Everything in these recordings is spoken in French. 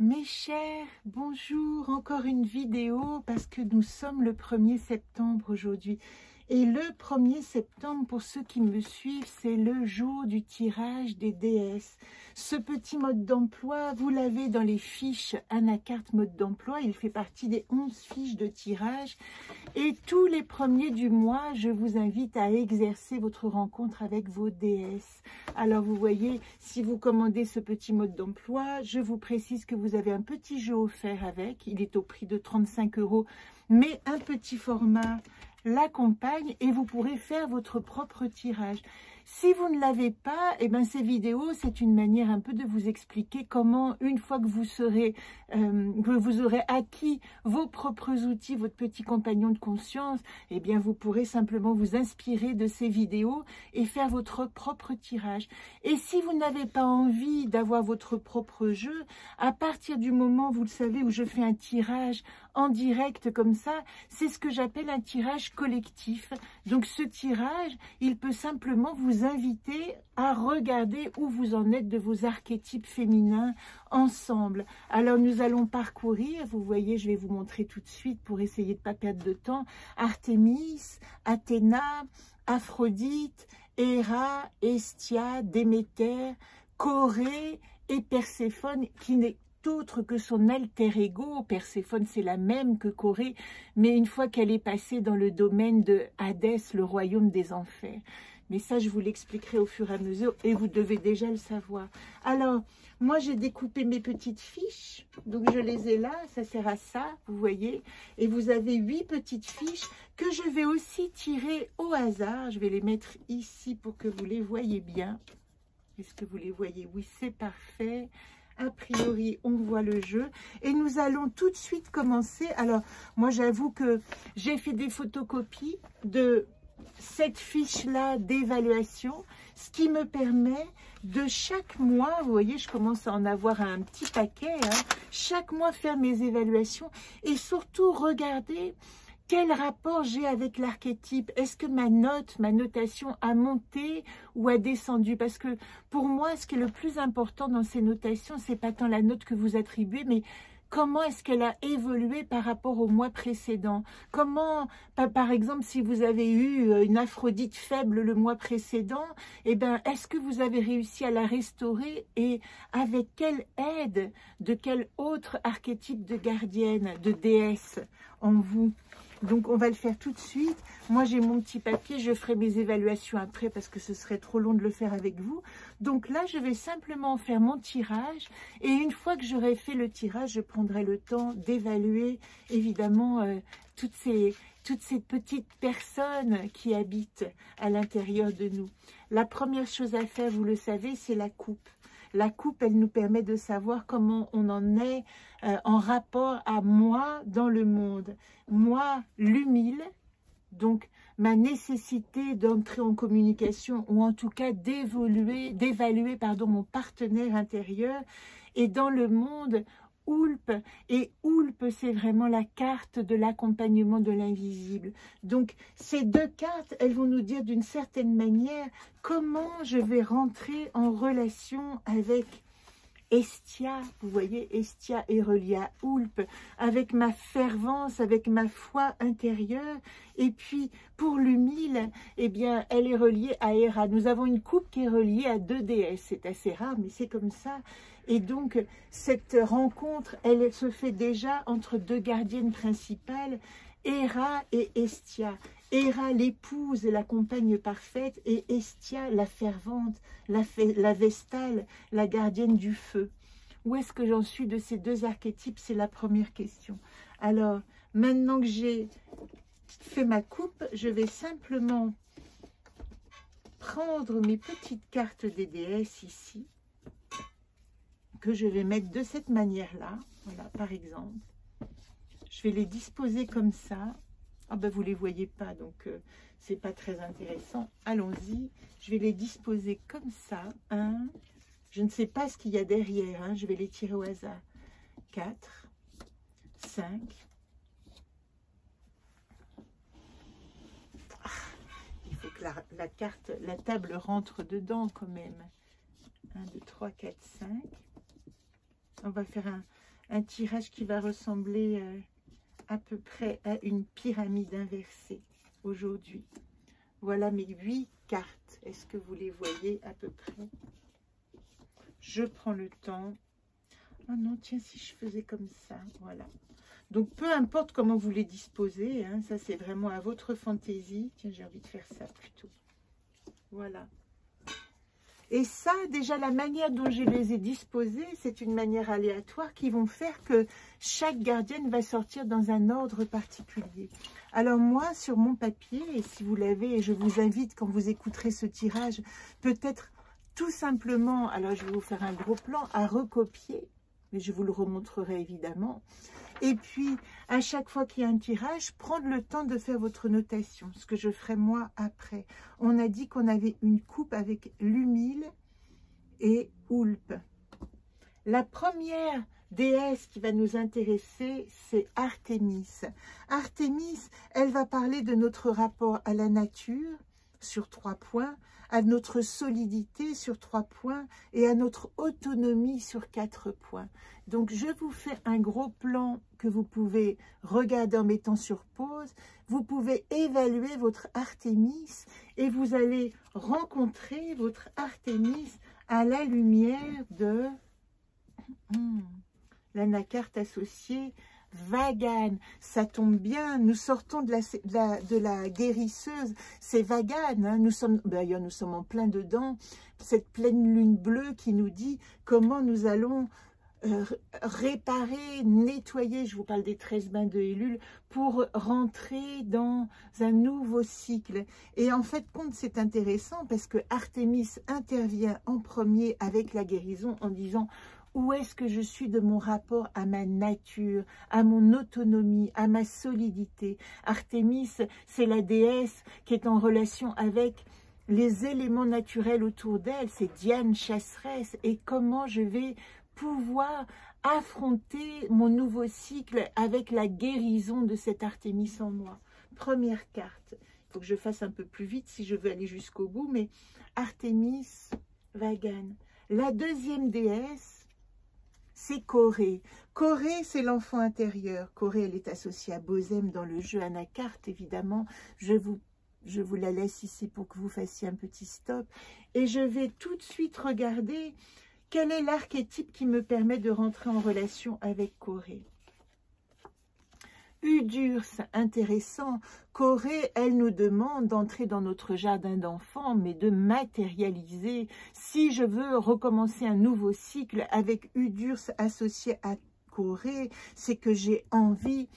Mes chers, bonjour, encore une vidéo parce que nous sommes le 1er septembre aujourd'hui. Et le 1er septembre, pour ceux qui me suivent, c'est le jour du tirage des déesses. Ce petit mode d'emploi, vous l'avez dans les fiches Anacarte mode d'emploi. Il fait partie des 11 fiches de tirage. Et tous les premiers du mois, je vous invite à exercer votre rencontre avec vos déesses. Alors vous voyez, si vous commandez ce petit mode d'emploi, je vous précise que vous avez un petit jeu offert avec. Il est au prix de 35 €, mais un petit format l'accompagne et vous pourrez faire votre propre tirage. Si vous ne l'avez pas, eh ben ces vidéos, c'est une manière un peu de vous expliquer comment, une fois que vous aurez acquis vos propres outils, votre petit compagnon de conscience, eh bien vous pourrez simplement vous inspirer de ces vidéos et faire votre propre tirage. Et si vous n'avez pas envie d'avoir votre propre jeu, à partir du moment, vous le savez, où je fais un tirage en direct comme ça, c'est ce que j'appelle un tirage collectif. Donc ce tirage, il peut simplement vous inviter à regarder où vous en êtes de vos archétypes féminins ensemble. Alors nous allons parcourir, vous voyez, je vais vous montrer tout de suite pour essayer de ne pas perdre de temps, Artémis, Athéna, Aphrodite, Héra, Hestia, Déméter, Corée et Perséphone, qui n'est autre que son alter ego. Perséphone, c'est la même que Corée, mais une fois qu'elle est passée dans le domaine de Hadès, le royaume des enfers. Mais ça, je vous l'expliquerai au fur et à mesure, et vous devez déjà le savoir. Alors, moi, j'ai découpé mes petites fiches, donc je les ai là, ça sert à ça, vous voyez. Et vous avez 8 petites fiches que je vais aussi tirer au hasard. Je vais les mettre ici pour que vous les voyez bien. Est-ce que vous les voyez? Oui, c'est parfait. A priori, on voit le jeu et nous allons tout de suite commencer. Alors, moi, j'avoue que j'ai fait des photocopies de cette fiche-là d'évaluation, ce qui me permet de chaque mois, vous voyez, je commence à en avoir un petit paquet, hein, chaque mois faire mes évaluations et surtout regarder quel rapport j'ai avec l'archétype. Est-ce que ma notation a monté ou a descendu? Parce que pour moi, ce qui est le plus important dans ces notations, c'est pas tant la note que vous attribuez, mais comment est-ce qu'elle a évolué par rapport au mois précédent? Comment, par exemple, si vous avez eu une Aphrodite faible le mois précédent, eh ben, est-ce que vous avez réussi à la restaurer et avec quelle aide, de quel autre archétype de gardienne, de déesse en vous? Donc, on va le faire tout de suite. Moi, j'ai mon petit papier. Je ferai mes évaluations après parce que ce serait trop long de le faire avec vous. Donc là, je vais simplement faire mon tirage. Et une fois que j'aurai fait le tirage, je prendrai le temps d'évaluer, évidemment, toutes ces petites personnes qui habitent à l'intérieur de nous. La première chose à faire, vous le savez, c'est la coupe. La coupe, elle nous permet de savoir comment on en est en rapport à moi dans le monde. Moi, l'humile, donc ma nécessité d'entrer en communication ou en tout cas d'évaluer mon partenaire intérieur. Et dans le monde, Oulpe, et Oulpe, c'est vraiment la carte de l'accompagnement de l'invisible. Donc, ces deux cartes, elles vont nous dire d'une certaine manière comment je vais rentrer en relation avec Hestia. Vous voyez, Hestia est reliée à Oulpe, avec ma fervence, avec ma foi intérieure. Et puis, pour l'humile, eh bien, elle est reliée à Héra. Nous avons une coupe qui est reliée à 2 déesses. C'est assez rare, mais c'est comme ça. Et donc, cette rencontre, elle se fait déjà entre 2 gardiennes principales, Héra et Hestia. Héra, l'épouse et la compagne parfaite, et Hestia, la fervente, la vestale, la gardienne du feu. Où est-ce que j'en suis de ces 2 archétypes? C'est la première question. Alors, maintenant que j'ai fait ma coupe, je vais simplement prendre mes petites cartes des déesses ici, que je vais mettre de cette manière-là. Voilà, par exemple. Je vais les disposer comme ça. Ah ben, vous ne les voyez pas, donc c'est pas très intéressant. Allons-y. Je vais les disposer comme ça. 1. Je ne sais pas ce qu'il y a derrière. Hein. Je vais les tirer au hasard. 4, 5. Ah, il faut que la table rentre dedans quand même. 1, 2, 3, 4, 5. On va faire un tirage qui va ressembler à peu près à une pyramide inversée aujourd'hui. Voilà mes 8 cartes. Est-ce que vous les voyez à peu près? Je prends le temps. Oh non, tiens, si je faisais comme ça, voilà. Donc, peu importe comment vous les disposez, hein, ça c'est vraiment à votre fantaisie. Tiens, j'ai envie de faire ça plutôt. Voilà. Et ça, déjà, la manière dont je les ai disposés, c'est une manière aléatoire qui vont faire que chaque gardienne va sortir dans un ordre particulier. Alors moi, sur mon papier, et si vous l'avez, et je vous invite, quand vous écouterez ce tirage, peut-être tout simplement, alors je vais vous faire un gros plan, à recopier, mais je vous le remontrerai évidemment. Et puis, à chaque fois qu'il y a un tirage, prendre le temps de faire votre notation, ce que je ferai moi après. On a dit qu'on avait une coupe avec l'humile et Houlpe. La première déesse qui va nous intéresser, c'est Artémis. Artémis, elle va parler de notre rapport à la nature, sur 3 points, à notre solidité sur 3 points et à notre autonomie sur 4 points. Donc, je vous fais un gros plan que vous pouvez regarder en mettant sur pause. Vous pouvez évaluer votre Artémis et vous allez rencontrer votre Artémis à la lumière de l'anacarte associée Vagane. Ça tombe bien, nous sortons de la guérisseuse, c'est Vagane, hein. D'ailleurs nous sommes en plein dedans, cette pleine lune bleue qui nous dit comment nous allons réparer, nettoyer, je vous parle des 13 bains de Ellul, pour rentrer dans un nouveau cycle. Et en fait, compte, c'est intéressant parce que Artémis intervient en premier avec la guérison en disant: où est-ce que je suis de mon rapport à ma nature, à mon autonomie, à ma solidité? Artémis, c'est la déesse qui est en relation avec les éléments naturels autour d'elle. C'est Diane chasseresse. Et comment je vais pouvoir affronter mon nouveau cycle avec la guérison de cette Artémis en moi? Première carte. Il faut que je fasse un peu plus vite si je veux aller jusqu'au bout. Mais Artémis, Vagane. La deuxième déesse, c'est Corée. Corée, c'est l'enfant intérieur. Corée, elle est associée à Bosem dans le jeu Anacarte, évidemment. Je vous la laisse ici pour que vous fassiez un petit stop. Et je vais tout de suite regarder quel est l'archétype qui me permet de rentrer en relation avec Corée. Udurse, intéressant. Corée, elle nous demande d'entrer dans notre jardin d'enfants, mais de matérialiser. Si je veux recommencer un nouveau cycle avec Udurse associé à Corée, c'est que j'ai envie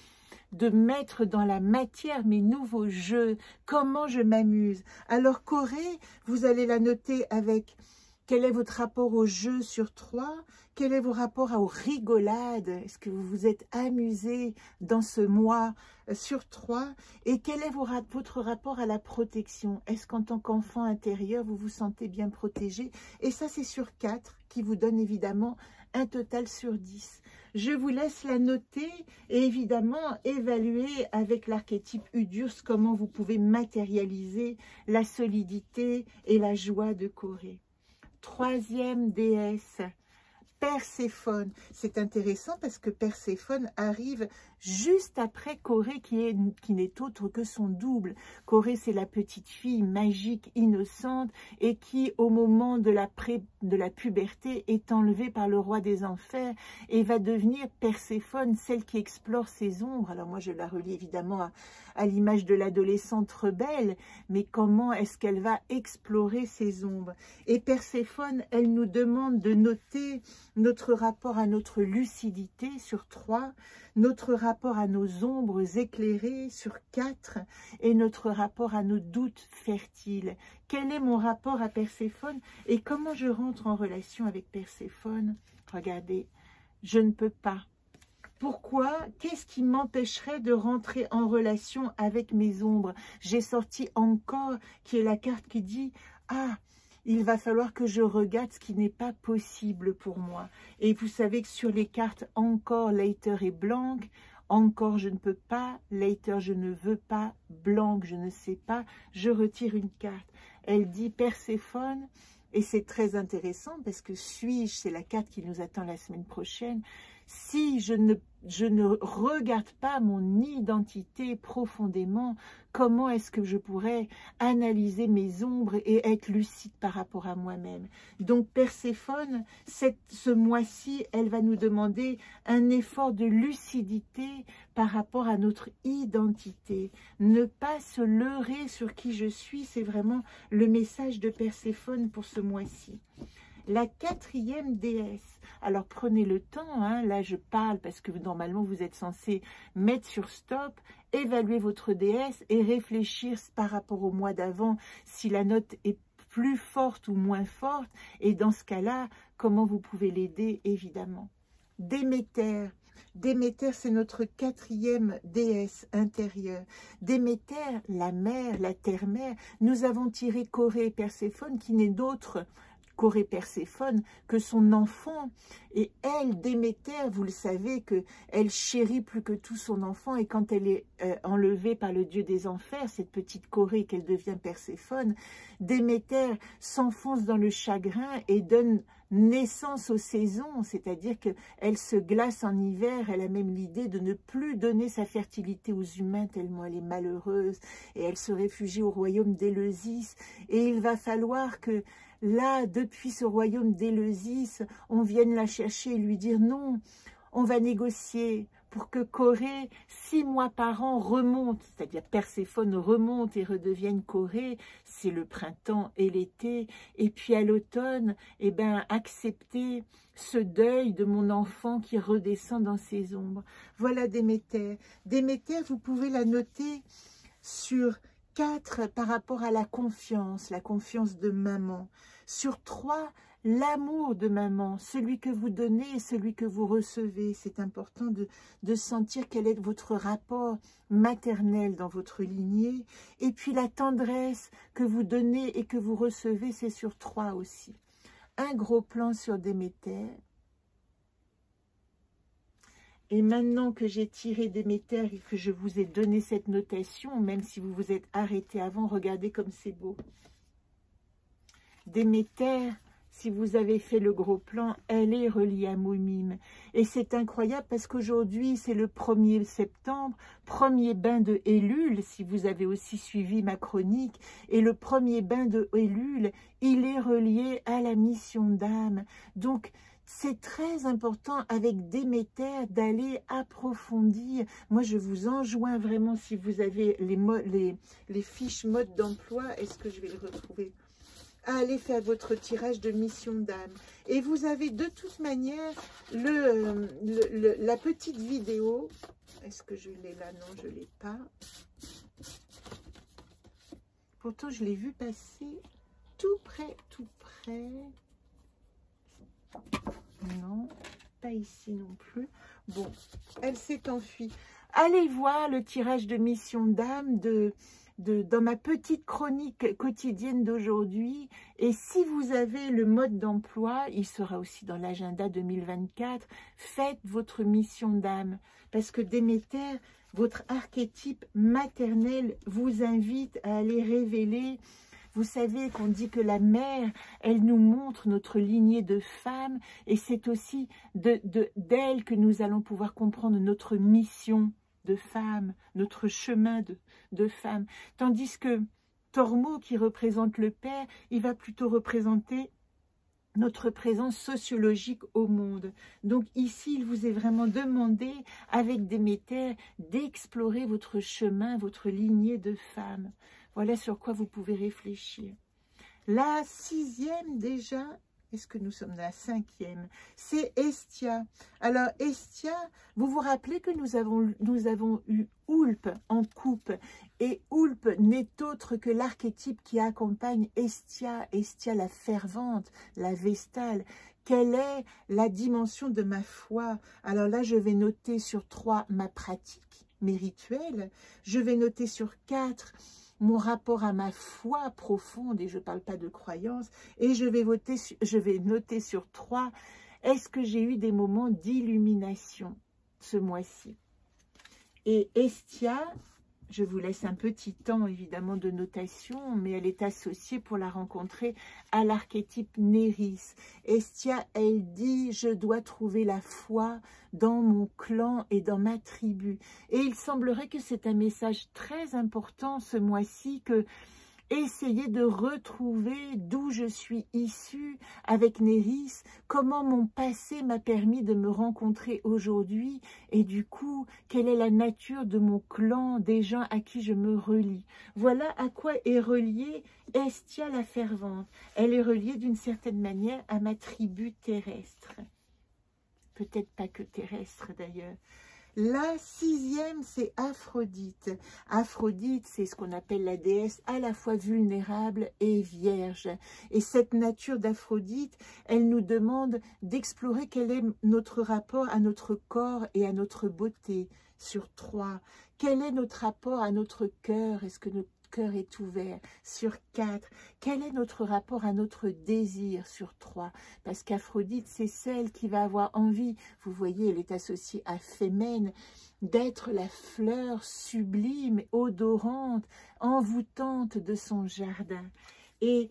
de mettre dans la matière mes nouveaux jeux, comment je m'amuse. Alors Corée, vous allez la noter avec quel est votre rapport au jeu sur 3, quel est votre rapport aux rigolades, est-ce que vous vous êtes amusé dans ce mois sur 3, et quel est votre rapport à la protection. Est-ce qu'en tant qu'enfant intérieur, vous vous sentez bien protégé? Et ça, c'est sur 4, qui vous donne évidemment un total sur 10. Je vous laisse la noter et évidemment évaluer avec l'archétype Udurse comment vous pouvez matérialiser la solidité et la joie de Corée. Troisième déesse, Perséphone. C'est intéressant parce que Perséphone arrive juste après Corée qui n'est autre que son double. Corée, c'est la petite fille magique, innocente et qui, au moment de la puberté, est enlevée par le roi des enfers et va devenir Perséphone, celle qui explore ses ombres. Alors moi, je la relie évidemment à l'image de l'adolescente rebelle, mais comment est-ce qu'elle va explorer ses ombres? Et Perséphone, elle nous demande de noter notre rapport à notre lucidité sur 3, notre rapport à nos ombres éclairées sur 4 et notre rapport à nos doutes fertiles. Quel est mon rapport à Perséphone et comment je rentre en relation avec Perséphone? Regardez, je ne peux pas. Pourquoi? Qu'est-ce qui m'empêcherait de rentrer en relation avec mes ombres? J'ai sorti encore, qui est la carte qui dit « Ah !» il va falloir que je regarde ce qui n'est pas possible pour moi. Et vous savez que sur les cartes encore, later et blanc, encore je ne peux pas, later je ne veux pas, blanc je ne sais pas, je retire une carte. Elle dit Perséphone, Et c'est très intéressant parce que suis-je, c'est la carte qui nous attend la semaine prochaine, si je ne regarde pas mon identité profondément, comment est-ce que je pourrais analyser mes ombres et être lucide par rapport à moi-même? Donc Perséphone, ce mois-ci, elle va nous demander un effort de lucidité par rapport à notre identité. Ne pas se leurrer sur qui je suis, c'est vraiment le message de Perséphone pour ce mois-ci. La 4e déesse. Alors prenez le temps, hein, là je parle parce que normalement vous êtes censé mettre sur stop, évaluer votre déesse et réfléchir par rapport au mois d'avant si la note est plus forte ou moins forte, et dans ce cas-là, comment vous pouvez l'aider évidemment. Déméter. Déméter, c'est notre 4e déesse intérieure. Déméter, la mère, la terre-mère, nous avons tiré Corée et Perséphone qui n'est d'autre Corée Perséphone que son enfant, et elle, Déméter, vous le savez que elle chérit plus que tout son enfant, et quand elle est enlevée par le dieu des enfers, cette petite Corée qu'elle devient Perséphone, Déméter s'enfonce dans le chagrin et donne naissance aux saisons, c'est-à-dire qu'elle se glace en hiver. Elle a même l'idée de ne plus donner sa fertilité aux humains tellement elle est malheureuse, et elle se réfugie au royaume d'Éleusis, et il va falloir que là, depuis ce royaume d'Éleusis, on vienne la chercher et lui dire non, on va négocier pour que Corée, 6 mois par an, remonte, c'est-à-dire Perséphone remonte et redevienne Corée, c'est le printemps et l'été, et puis à l'automne, eh ben, accepter ce deuil de mon enfant qui redescend dans ses ombres. Voilà Déméter. Déméter, vous pouvez la noter sur 4 par rapport à la confiance de maman. Sur 3, l'amour de maman, celui que vous donnez et celui que vous recevez. C'est important de sentir quel est votre rapport maternel dans votre lignée. Et puis la tendresse que vous donnez et que vous recevez, c'est sur 3 aussi. Un gros plan sur Déméter. Et maintenant que j'ai tiré Déméter et que je vous ai donné cette notation, même si vous vous êtes arrêté avant, regardez comme c'est beau. Déméter, si vous avez fait le gros plan, elle est reliée à Moumim. Et c'est incroyable parce qu'aujourd'hui, c'est le 1er septembre, premier bain de Élul, si vous avez aussi suivi ma chronique. Et le premier bain de Élul, il est relié à la mission d'âme. Donc, c'est très important avec Déméter d'aller approfondir. Moi, je vous enjoins vraiment, si vous avez les fiches mode d'emploi, est-ce que je vais le retrouver, à aller faire votre tirage de mission d'âme. Et vous avez de toute manière la petite vidéo. Est-ce que je l'ai là? Non, je ne l'ai pas. Pourtant, je l'ai vu passer tout près, tout près. Non, pas ici non plus. Bon, elle s'est enfuie. Allez voir le tirage de mission d'âme dans ma petite chronique quotidienne d'aujourd'hui. Et si vous avez le mode d'emploi, il sera aussi dans l'agenda 2024, faites votre mission d'âme. Parce que Déméter, votre archétype maternel vous invite à aller révéler. Vous savez qu'on dit que la mère, elle nous montre notre lignée de femmes, et c'est aussi d'elle que nous allons pouvoir comprendre notre mission de femme, notre chemin de femme. Tandis que Tormo, qui représente le père, il va plutôt représenter notre présence sociologique au monde. Donc ici, il vous est vraiment demandé, avec Déméter, d'explorer votre chemin, votre lignée de femme. Voilà sur quoi vous pouvez réfléchir. La 6e déjà, est-ce que nous sommes la 5e? C'est Hestia. Alors Hestia, vous vous rappelez que nous avons eu Houlpe en coupe. Et Houlpe n'est autre que l'archétype qui accompagne Hestia. Hestia la fervente, la vestale. Quelle est la dimension de ma foi? Alors là, je vais noter sur 3 ma pratique, mes rituels. Je vais noter sur 4 mon rapport à ma foi profonde, et je ne parle pas de croyance, et je vais noter sur 3, est-ce que j'ai eu des moments d'illumination ce mois-ci? Et Hestia, Je vous laisse un petit temps, évidemment, de notation, mais elle est associée pour la rencontrer à l'archétype Néris. Estia, elle dit, je dois trouver la foi dans mon clan et dans ma tribu. Et il semblerait que c'est un message très important ce mois-ci, que essayer de retrouver d'où je suis issue avec Néris, comment mon passé m'a permis de me rencontrer aujourd'hui et du coup, quelle est la nature de mon clan, des gens à qui je me relie. Voilà à quoi est reliée Estia la fervente. Elle est reliée d'une certaine manière à ma tribu terrestre. Peut-être pas que terrestre d'ailleurs. La 6e, c'est Aphrodite. Aphrodite, c'est ce qu'on appelle la déesse à la fois vulnérable et vierge. Et cette nature d'Aphrodite, elle nous demande d'explorer quel est notre rapport à notre corps et à notre beauté sur 3. Quel est notre rapport à notre cœur? Est-ce que notre cœur est ouvert? Sur 4. Quel est notre rapport à notre désir? Sur 3. Parce qu'Aphrodite, c'est celle qui va avoir envie, vous voyez, elle est associée à Fémène, d'être la fleur sublime, odorante, envoûtante de son jardin. Et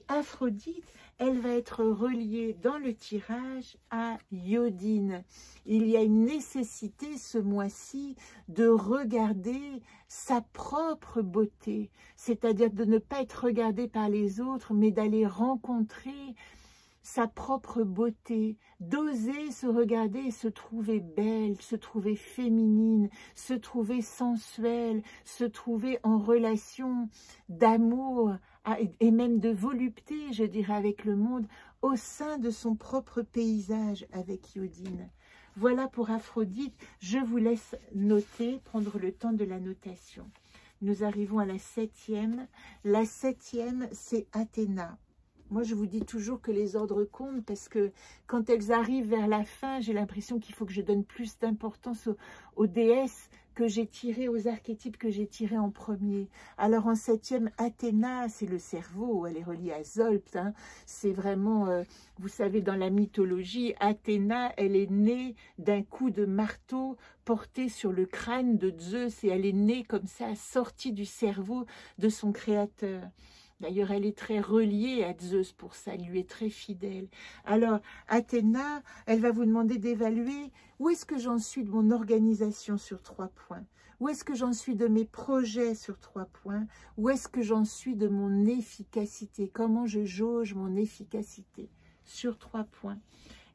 Aphrodite, elle va être reliée dans le tirage à Iodine. Il y a une nécessité ce mois-ci de regarder sa propre beauté, c'est-à-dire de ne pas être regardé par les autres, mais d'aller rencontrer sa propre beauté, d'oser se regarder et se trouver belle, se trouver féminine, se trouver sensuelle, se trouver en relation d'amour et même de volupté, je dirais, avec le monde, au sein de son propre paysage avec Iodine. Voilà pour Aphrodite. Je vous laisse noter, prendre le temps de la notation. Nous arrivons à la 7e. La 7e, c'est Athéna. Moi, je vous dis toujours que les ordres comptent parce que quand elles arrivent vers la fin, j'ai l'impression qu'il faut que je donne plus d'importance aux déesses que j'ai tirées, aux archétypes que j'ai tirés en premier. Alors en 7e, Athéna, c'est le cerveau, elle est reliée à Zolpt. Hein. C'est vraiment, vous savez, dans la mythologie, Athéna, elle est née d'un coup de marteau porté sur le crâne de Zeus et elle est née comme ça, sortie du cerveau de son créateur. D'ailleurs, elle est très reliée à Zeus pour ça, elle lui est très fidèle. Alors, Athéna, elle va vous demander d'évaluer où est-ce que j'en suis de mon organisation sur 3 points, où est-ce que j'en suis de mes projets sur 3 points, où est-ce que j'en suis de mon efficacité, comment je jauge mon efficacité sur 3 points.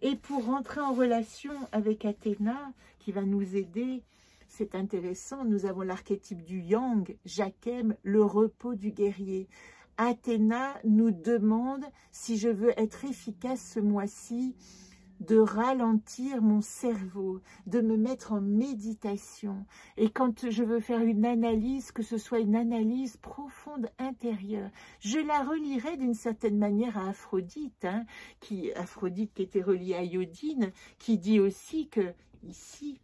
Et pour rentrer en relation avec Athéna, qui va nous aider, c'est intéressant, nous avons l'archétype du Yang, Jachem, le repos du guerrier. Athéna nous demande, si je veux être efficace ce mois-ci, de ralentir mon cerveau, de me mettre en méditation. Et quand je veux faire une analyse, que ce soit une analyse profonde intérieure, je la relierai d'une certaine manière à Aphrodite, hein, Aphrodite qui était reliée à Iodine, qui dit aussi que, ici,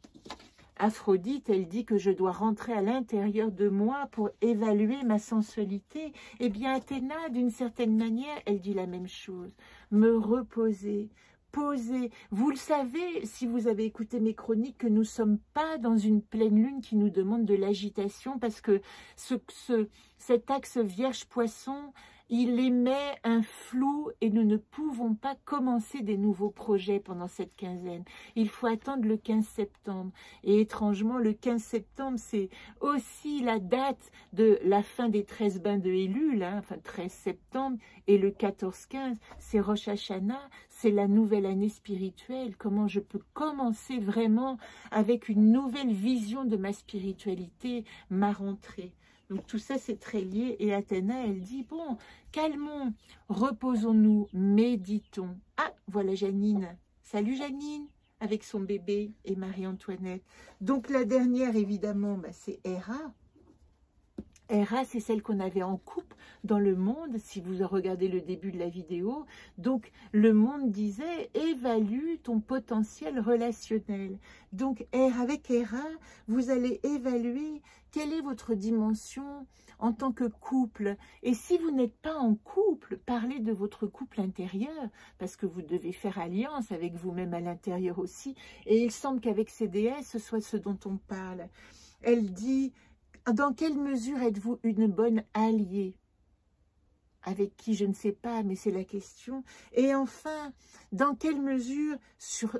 Aphrodite, elle dit que je dois rentrer à l'intérieur de moi pour évaluer ma sensualité. Eh bien, Athéna, d'une certaine manière, elle dit la même chose. Me reposer, poser. Vous le savez, si vous avez écouté mes chroniques, que nous ne sommes pas dans une pleine lune qui nous demande de l'agitation parce que cet axe Vierge-Poisson, il émet un flou et nous ne pouvons pas commencer des nouveaux projets pendant cette quinzaine. Il faut attendre le 15 septembre. Et étrangement, le 15 septembre, c'est aussi la date de la fin des 13 bains de Elul, hein, enfin 13 septembre, et le 14-15, c'est Rosh Hashanah, c'est la nouvelle année spirituelle. Comment je peux commencer vraiment avec une nouvelle vision de ma spiritualité, ma rentrée. Donc tout ça, c'est très lié. Et Athéna, elle dit, bon, calmons, reposons-nous, méditons. Ah, voilà Janine. Salut Janine, avec son bébé et Marie-Antoinette. Donc la dernière, évidemment, bah, c'est Héra. Héra, c'est celle qu'on avait en coupe dans le monde, si vous regardez le début de la vidéo. Donc, le monde disait, évalue ton potentiel relationnel. Donc, avec Héra, vous allez évaluer quelle est votre dimension en tant que couple. Et si vous n'êtes pas en couple, parlez de votre couple intérieur, parce que vous devez faire alliance avec vous-même à l'intérieur aussi. Et il semble qu'avec ces déesses, ce soit ce dont on parle. Elle dit... Dans quelle mesure êtes-vous une bonne alliée? Avec qui, je ne sais pas, mais c'est la question. Et enfin, dans quelle mesure,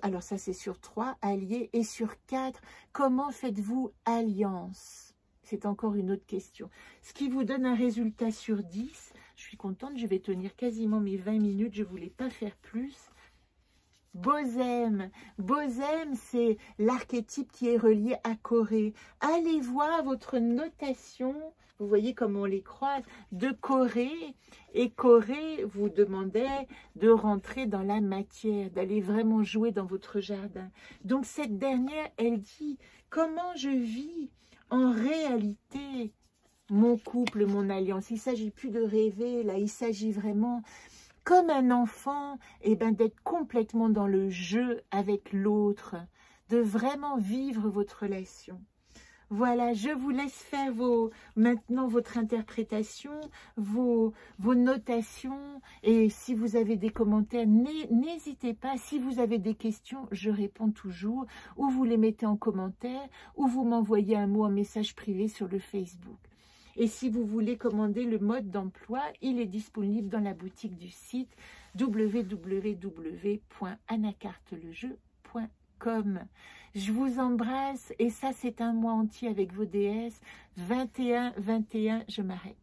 alors ça c'est sur 3, alliés, et sur 4, comment faites-vous alliance? C'est encore une autre question. Ce qui vous donne un résultat sur 10, je suis contente, je vais tenir quasiment mes 20 minutes, je ne voulais pas faire plus. Bozem, Bozem, c'est l'archétype qui est relié à Corée. Allez voir votre notation, vous voyez comment on les croise, de Corée. Et Corée vous demandait de rentrer dans la matière, d'aller vraiment jouer dans votre jardin. Donc cette dernière, elle dit, comment je vis en réalité mon couple, mon alliance. Il ne s'agit plus de rêver, là, il s'agit vraiment... comme un enfant, d'être complètement dans le jeu avec l'autre, de vraiment vivre votre relation. Voilà, je vous laisse faire maintenant votre interprétation, vos notations. Et si vous avez des commentaires, n'hésitez pas. Si vous avez des questions, je réponds toujours. Ou vous les mettez en commentaire, ou vous m'envoyez un mot en message privé sur le Facebook. Et si vous voulez commander le mode d'emploi, il est disponible dans la boutique du site www.anacartelejeu.com. Je vous embrasse et ça c'est un mois entier avec vos déesses. 21, 21, je m'arrête.